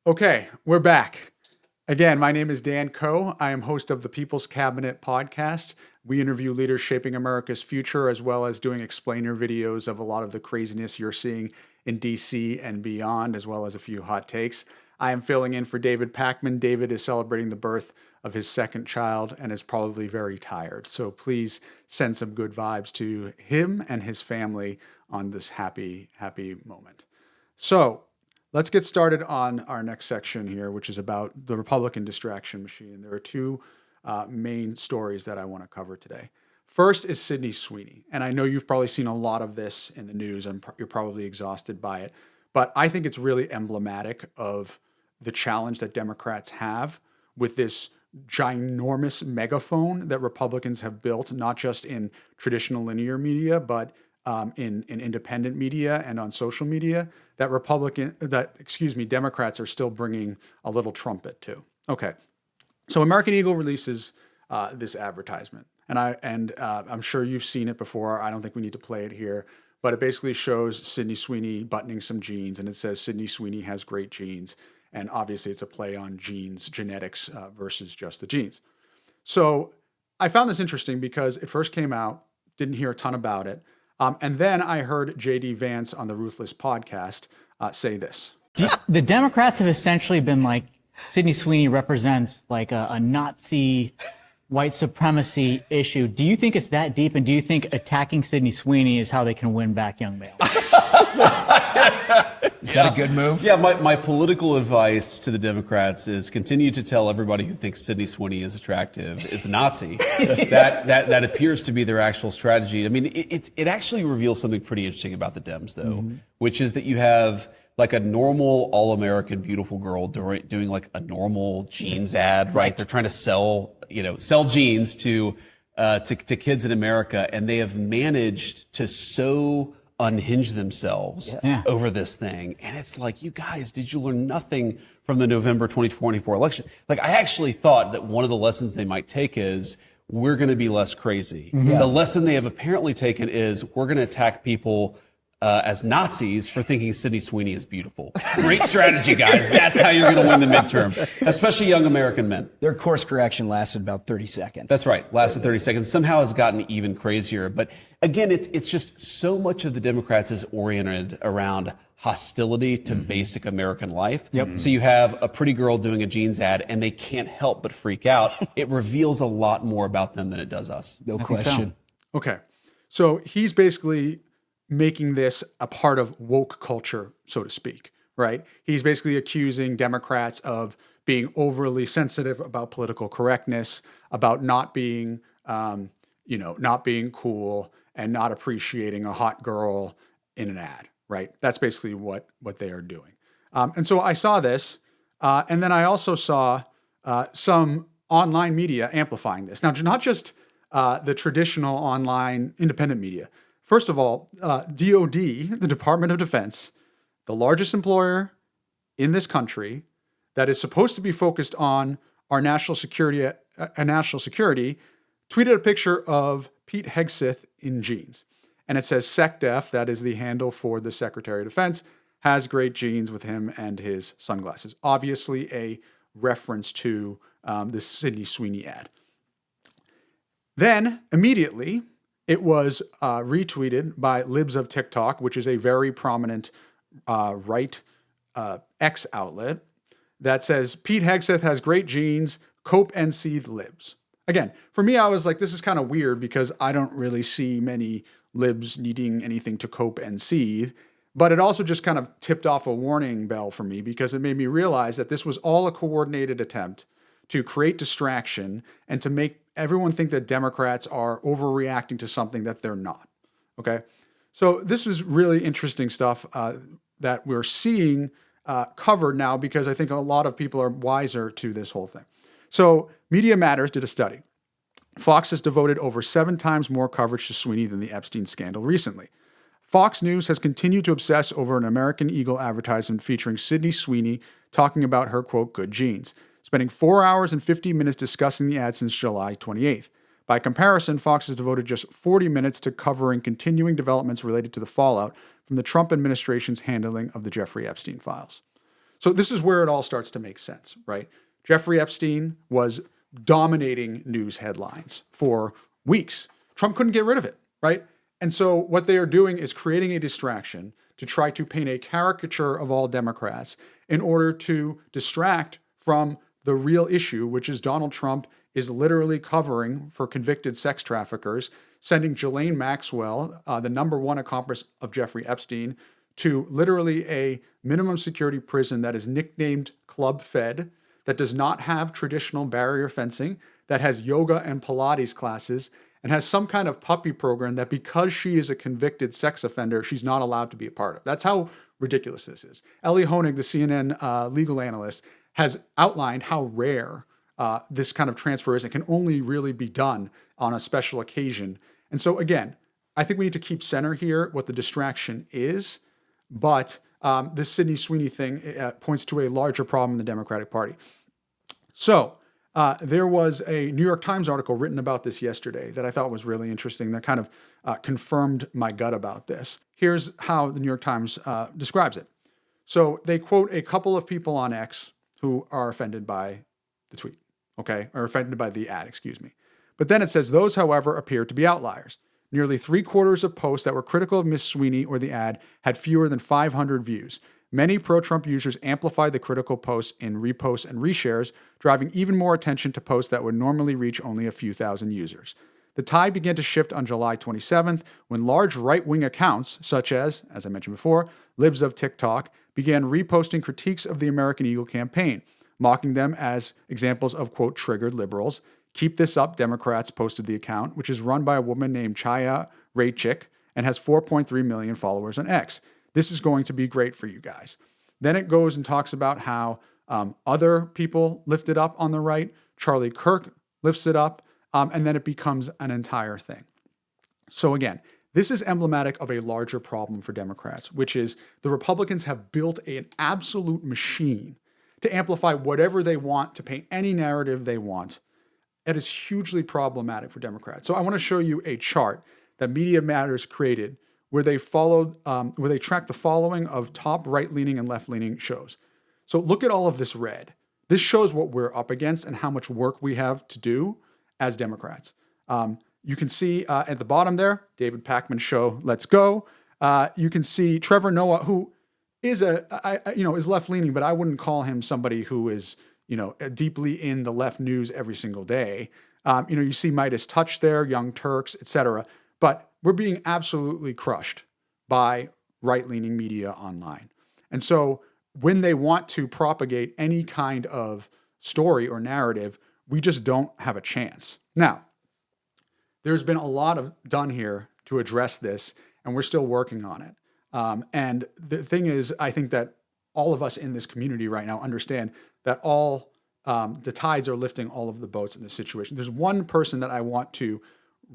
Okay, we're back. Again, my name is Dan Coe. I am host of the People's Cabinet podcast. We interview leaders shaping America's future, as well as doing explainer videos of a lot of the craziness you're seeing in DC and beyond, as well as a few hot takes. I am filling in for David Pakman. David is celebrating the birth of his second child and is probably very tired. So please send some good vibes to him and his family on this happy, happy moment. So let's get started on our next section here, which is about the Republican distraction machine. There are two main stories that I want to cover today. First is Sydney Sweeney. And I know you've probably seen a lot of this in the news and you're probably exhausted by it. But I think it's really emblematic of the challenge that Democrats have with this ginormous megaphone that Republicans have built, not just in traditional linear media, but in independent media and on social media, Democrats are still bringing a little trumpet to. Okay, so American Eagle releases this advertisement, and I'm sure you've seen it before. I don't think we need to play it here, but it basically shows Sydney Sweeney buttoning some jeans, and it says Sydney Sweeney has great genes, and obviously it's a play on genes, genetics versus just the genes. So I found this interesting because it first came out, didn't hear a ton about it. And then I heard J.D. Vance on the Ruthless podcast say this. The Democrats have essentially been like, Sydney Sweeney represents like a Nazi white supremacy issue. Do you think it's that deep? And do you think attacking Sydney Sweeney is how they can win back young males? Is that a good move? Yeah, my political advice to the Democrats is continue to tell everybody who thinks Sydney Sweeney is attractive is a Nazi. that appears to be their actual strategy. I mean, it actually reveals something pretty interesting about the Dems, though, which is that you have like a normal all-American beautiful girl doing like a normal jeans ad, right? They're trying to sell jeans to kids in America, and they have managed to so unhinge themselves over this thing. And it's like, you guys, did you learn nothing from the November 2024 election? Like, I actually thought that one of the lessons they might take is we're going to be less crazy. The lesson they have apparently taken is we're going to attack people as Nazis for thinking Sydney Sweeney is beautiful. Great strategy, guys. That's how you're going to win the midterms, especially young American men. Their course correction lasted about 30 seconds. That's right. Lasted 30 seconds. Somehow has gotten even crazier. But again, it's just so much of the Democrats is oriented around hostility to basic American life. So you have a pretty girl doing a jeans ad and they can't help but freak out. It reveals a lot more about them than it does us. No question. So. Okay. So he's basically making this a part of woke culture, so to speak, right? He's basically accusing Democrats of being overly sensitive about political correctness, about not being, not being cool and not appreciating a hot girl in an ad, right? That's basically what they are doing. And so I saw this, and then I also saw some online media amplifying this. Now, not just the traditional online independent media. First of all, DOD, the Department of Defense, the largest employer in this country that is supposed to be focused on our national security, tweeted a picture of Pete Hegseth in jeans. And it says SecDef, that is the handle for the Secretary of Defense, has great jeans with him and his sunglasses. Obviously a reference to the Sydney Sweeney ad. Then, immediately, it was retweeted by Libs of TikTok, which is a very prominent right X outlet, that says, Pete Hegseth has great genes, cope and seethe libs. Again, for me, I was like, this is kind of weird because I don't really see many libs needing anything to cope and seethe. But it also just kind of tipped off a warning bell for me because it made me realize that this was all a coordinated attempt to create distraction and to make everyone think that Democrats are overreacting to something that they're not. Okay? So this was really interesting stuff that we're seeing covered now because I think a lot of people are wiser to this whole thing. So Media Matters did a study. Fox has devoted over 7 times more coverage to Sweeney than the Epstein scandal recently. Fox News has continued to obsess over an American Eagle advertisement featuring Sydney Sweeney talking about her, quote, good genes, spending 4 hours and 50 minutes discussing the ad since July 28th. By comparison, Fox has devoted just 40 minutes to covering continuing developments related to the fallout from the Trump administration's handling of the Jeffrey Epstein files. So this is where it all starts to make sense, right? Jeffrey Epstein was dominating news headlines for weeks. Trump couldn't get rid of it, right? And so what they are doing is creating a distraction to try to paint a caricature of all Democrats in order to distract from the real issue, which is Donald Trump is literally covering for convicted sex traffickers, sending Ghislaine Maxwell, the number one accomplice of Jeffrey Epstein, to literally a minimum security prison that is nicknamed Club Fed, that does not have traditional barrier fencing, that has yoga and Pilates classes, and has some kind of puppy program that because she is a convicted sex offender, she's not allowed to be a part of. That's how ridiculous this is. Ellie Honig, the CNN legal analyst, has outlined how rare this kind of transfer is. It can only really be done on a special occasion. And so again, I think we need to keep center here what the distraction is, but this Sydney Sweeney thing points to a larger problem in the Democratic Party. So there was a New York Times article written about this yesterday that I thought was really interesting that kind of confirmed my gut about this. Here's how the New York Times describes it. So they quote a couple of people on X who are offended by the tweet, okay, or offended by the ad, excuse me. But then it says, those, however, appear to be outliers. Nearly 3/4 of posts that were critical of Miss Sweeney or the ad had fewer than 500 views. Many pro-Trump users amplified the critical posts in reposts and reshares, driving even more attention to posts that would normally reach only a few thousand users. The tide began to shift on July 27th when large right-wing accounts, such as I mentioned before, Libs of TikTok, began reposting critiques of the American Eagle campaign, mocking them as examples of, quote, triggered liberals. Keep This Up, Democrats posted the account, which is run by a woman named Chaya Raychik and has 4.3 million followers on X. This is going to be great for you guys. Then it goes and talks about how other people lift it up on the right. Charlie Kirk lifts it up, and then it becomes an entire thing. So again, this is emblematic of a larger problem for Democrats, which is the Republicans have built an absolute machine to amplify whatever they want, to paint any narrative they want. That is hugely problematic for Democrats. So I want to show you a chart that Media Matters created where they tracked the following of top right-leaning and left-leaning shows. So look at all of this red. This shows what we're up against and how much work we have to do as Democrats. You can see at the bottom there, David Pakman Show, let's go. You can see Trevor Noah, who is is left-leaning, but I wouldn't call him somebody who is deeply in the left news every single day. You see Midas Touch there, Young Turks, etc. But we're being absolutely crushed by right-leaning media online. And so when they want to propagate any kind of story or narrative, we just don't have a chance. Now, there's been a lot done here to address this, and we're still working on it. And the thing is, I think that all of us in this community right now understand that all the tides are lifting all of the boats in this situation. There's one person that I want to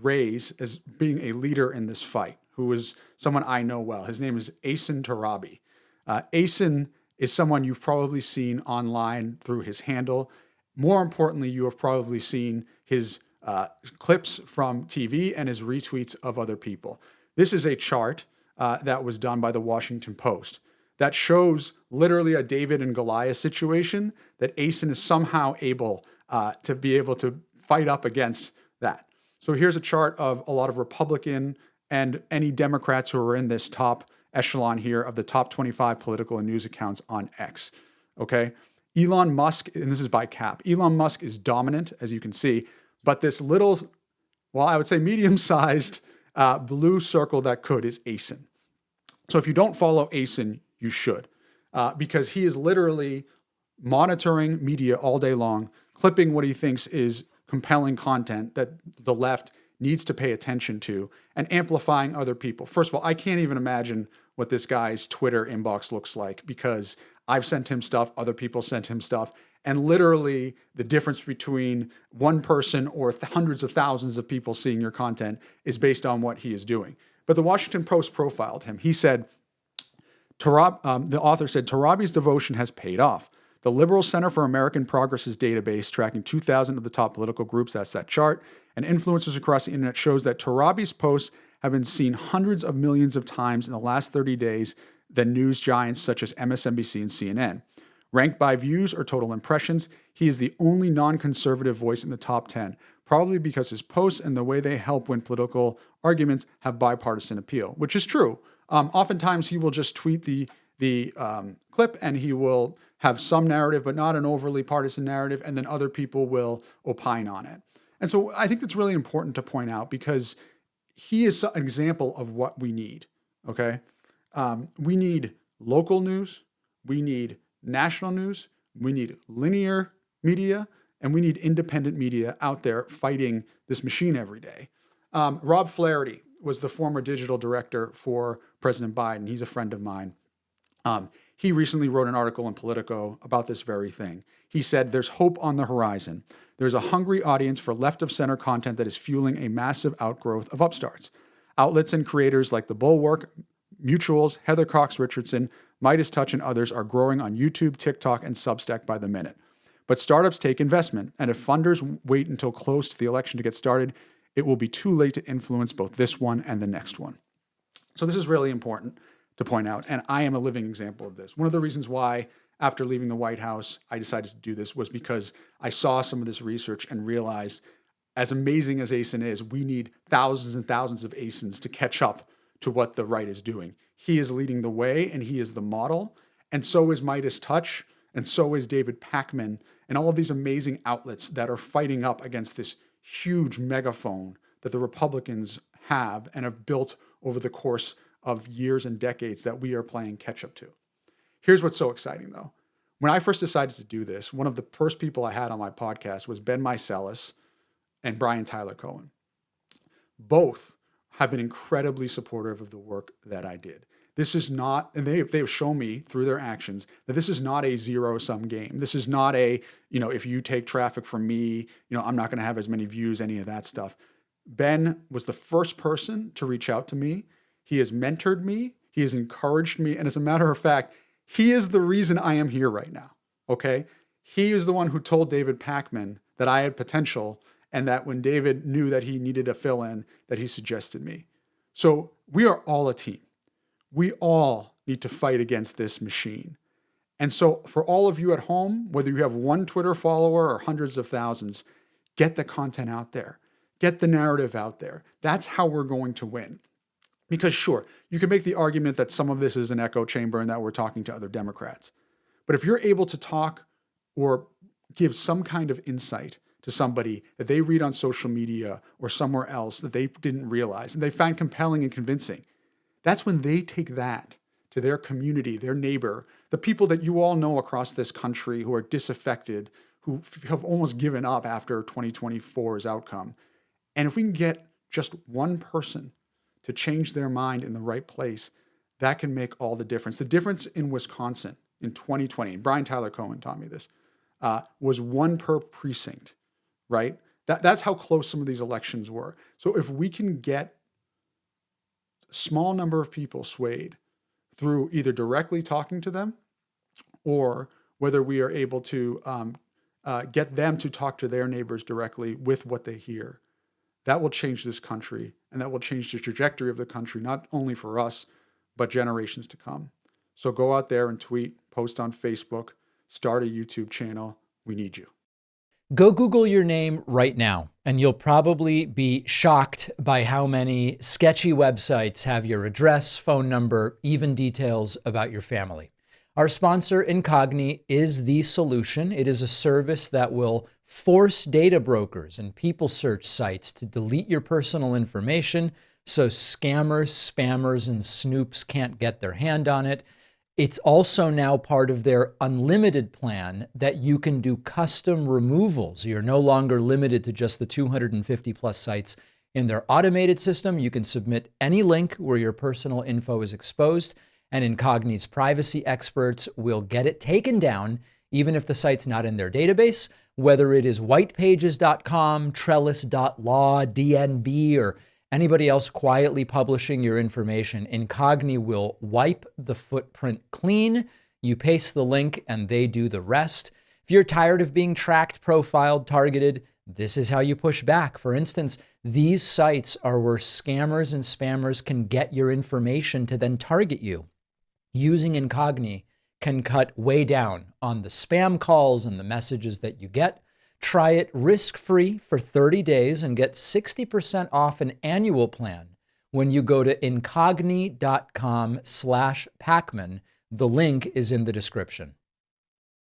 raise as being a leader in this fight, who is someone I know well. His name is Asen Tarabi. Asen is someone you've probably seen online through his handle. More importantly, you have probably seen his clips from TV and his retweets of other people. This is a chart that was done by the Washington Post that shows literally a David and Goliath situation, that Asen is somehow able to fight up against that. So here's a chart of a lot of Republican and any Democrats who are in this top echelon here of the top 25 political and news accounts on X. Okay. Elon Musk, and this is by Cap, Elon Musk is dominant, as you can see, but this little, well, I would say medium-sized blue circle that could is Asen. So if you don't follow Asen, you should, because he is literally monitoring media all day long, clipping what he thinks is compelling content that the left needs to pay attention to, and amplifying other people. First of all, I can't even imagine what this guy's Twitter inbox looks like, because I've sent him stuff, other people sent him stuff, and literally the difference between one person or hundreds of thousands of people seeing your content is based on what he is doing. But the Washington Post profiled him. He said, the author said, Tarabi's devotion has paid off. The Liberal Center for American Progress's database, tracking 2,000 of the top political groups, that's that chart, and influencers across the internet, shows that Tarabi's posts have been seen hundreds of millions of times in the last 30 days than news giants such as MSNBC and CNN. Ranked by views or total impressions, he is the only non-conservative voice in the top 10, probably because his posts and the way they help win political arguments have bipartisan appeal, which is true. Oftentimes, he will just tweet the clip and he will have some narrative, but not an overly partisan narrative, and then other people will opine on it. And so I think that's really important to point out because he is an example of what we need, okay? We need local news, we need national news, we need linear media, and we need independent media out there fighting this machine every day. Rob Flaherty was the former digital director for President Biden. He's a friend of mine. He recently wrote an article in Politico about this very thing. He said, "There's hope on the horizon. There's a hungry audience for left-of-center content that is fueling a massive outgrowth of upstarts. Outlets and creators like The Bulwark, Mutuals, Heather Cox Richardson, Midas Touch, and others are growing on YouTube, TikTok, and Substack by the minute. But startups take investment, and if funders wait until close to the election to get started, it will be too late to influence both this one and the next one." So this is really important to point out, and I am a living example of this. One of the reasons why, after leaving the White House, I decided to do this was because I saw some of this research and realized, as amazing as ASIN is, we need thousands and thousands of ASINs to catch up to what the right is doing. He is leading the way, and he is the model, and so is Midas Touch, and so is David Pakman, and all of these amazing outlets that are fighting up against this huge megaphone that the Republicans have and have built over the course of years and decades that we are playing catch up to. Here's what's so exciting, though. When I first decided to do this, one of the first people I had on my podcast was Ben Meiselas and Brian Tyler Cohen. Both have been incredibly supportive of the work that I did. This is not, and they've shown me through their actions that this is not a zero-sum game. This is not a, if you take traffic from me, I'm not going to have as many views, any of that stuff. Ben was the first person to reach out to me. He has mentored me. He has encouraged me. And as a matter of fact, he is the reason I am here right now, okay? He is the one who told David Pakman that I had potential and that when David knew that he needed a fill-in, that he suggested me. So we are all a team. We all need to fight against this machine. And so for all of you at home, whether you have one Twitter follower or hundreds of thousands, get the content out there. Get the narrative out there. That's how we're going to win. Because sure, you can make the argument that some of this is an echo chamber and that we're talking to other Democrats. But if you're able to talk or give some kind of insight to somebody that they read on social media or somewhere else that they didn't realize and they find compelling and convincing, that's when they take that to their community, their neighbor, the people that you all know across this country who are disaffected, who have almost given up after 2024's outcome. And if we can get just one person to change their mind in the right place, that can make all the difference. The difference in Wisconsin in 2020, and Brian Tyler Cohen taught me this, was 1 per precinct, right? That's how close some of these elections were. So if we can get a small number of people swayed through either directly talking to them or whether we are able to get them to talk to their neighbors directly with what they hear, that will change this country, and that will change the trajectory of the country, not only for us, but generations to come. So go out there and tweet, post on Facebook, start a YouTube channel. We need you. Go Google your name right now, and you'll probably be shocked by how many sketchy websites have your address, phone number, even details about your family. Our sponsor, Incogni, is the solution. It is a service that will force data brokers and people search sites to delete your personal information so scammers, spammers, and snoops can't get their hand on it. It's also now part of their unlimited plan that you can do custom removals. You're no longer limited to just the 250 plus sites in their automated system. You can submit any link where your personal info is exposed, and Incogni's privacy experts will get it taken down even if the site's not in their database, whether it is whitepages.com, trellis.law, DNB, or anybody else quietly publishing your information. Incogni will wipe the footprint clean. You paste the link and they do the rest. If you're tired of being tracked, profiled, targeted, this is how you push back. For instance, these sites are where scammers and spammers can get your information to then target you. Using Incogni can cut way down on the spam calls and the messages that you get. Try it risk-free for 30 days and get 60% off an annual plan when you go to incogni.com/Pacman. The link is in the description.